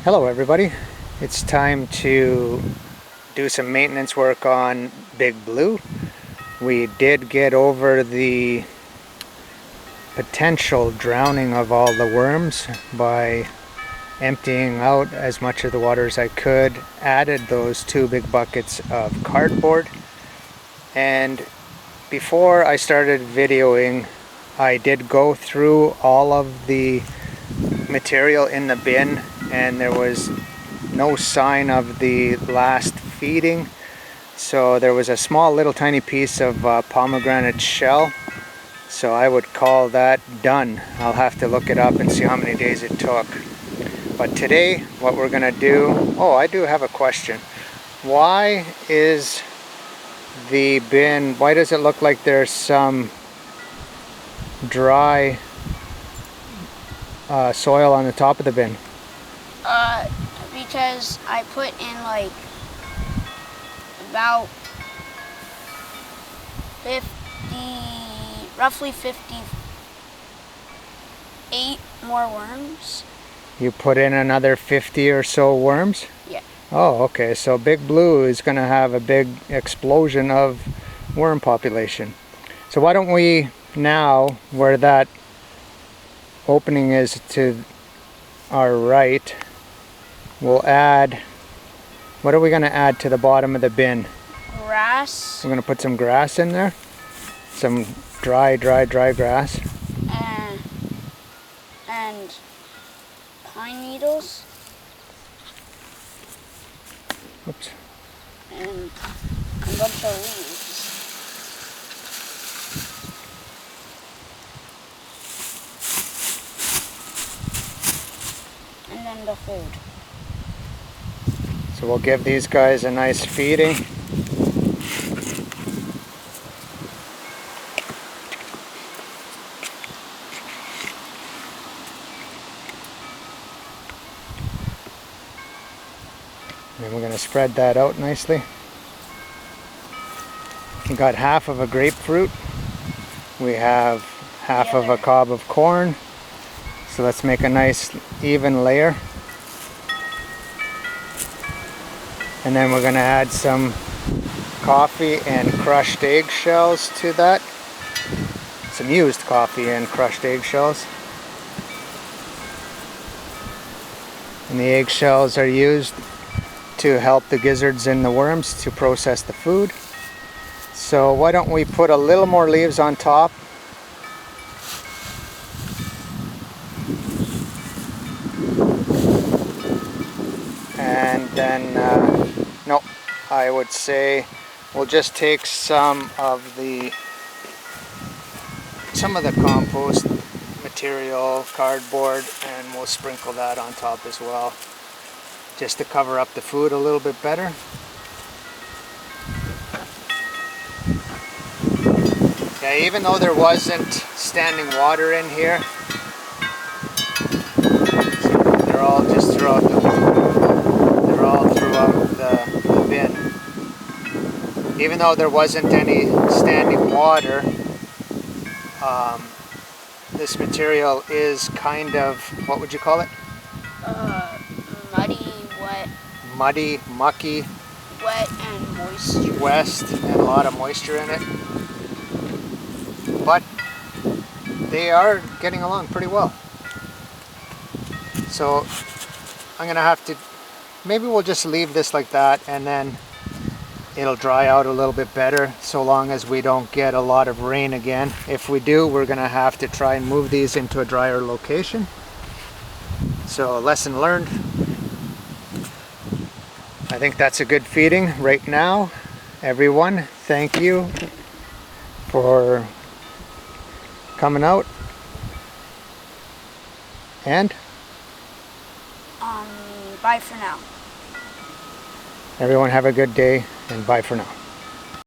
Hello everybody, it's time to do some maintenance work on Big Blue. We did get over the potential drowning of all the worms by emptying out as much of the water as I could, added those 2 big buckets of cardboard, and before I started videoing I did go through all of the material in the bin and there was no sign of the last feeding. So there was a small little tiny piece of pomegranate shell. So I would call that done. I'll have to look it up and see how many days it took. But today what we're gonna do, I do have a question. Why is the bin, why does it look like there's some dry soil on the top of the bin? Because I put in like about roughly 58 more worms. You put in another 50 or so worms? Yeah. Oh, okay. So Big Blue is going to have a big explosion of worm population. So why don't we now, where that opening is to our right, we'll add, what are we going to add to the bottom of the bin? Grass. We're going to put some grass in there. Some dry grass. And pine needles. Oops. And a bunch of leaves. And then the food. So we'll give these guys a nice feeding. And we're going to spread that out nicely. We got half of a grapefruit. We have half of a cob of corn. So let's make a nice even layer. And then we're going to add some coffee and crushed eggshells to that. Some used coffee and crushed eggshells. And the eggshells are used to help the gizzards and the worms to process the food. So why don't we put a little more leaves on top. And then, no, I would say we'll just take some of the compost material, cardboard, and we'll sprinkle that on top as well, just to cover up the food a little bit better. Yeah, even though there wasn't standing water in here, they're all just throughout the bin. Even though there wasn't any standing water, this material is kind of, what would you call it? Muddy, wet. Muddy, mucky. Wet and moisture. Wet and a lot of moisture in it. But they are getting along pretty well. So I'm gonna have to, maybe we'll just leave this like that and then it'll dry out a little bit better, so long as we don't get a lot of rain again. If we do, we're gonna have to try and move these into a drier location. So lesson learned. I think that's a good feeding right now. Everyone, thank you for coming out. And Bye for now. everyone have a good day, and bye for now.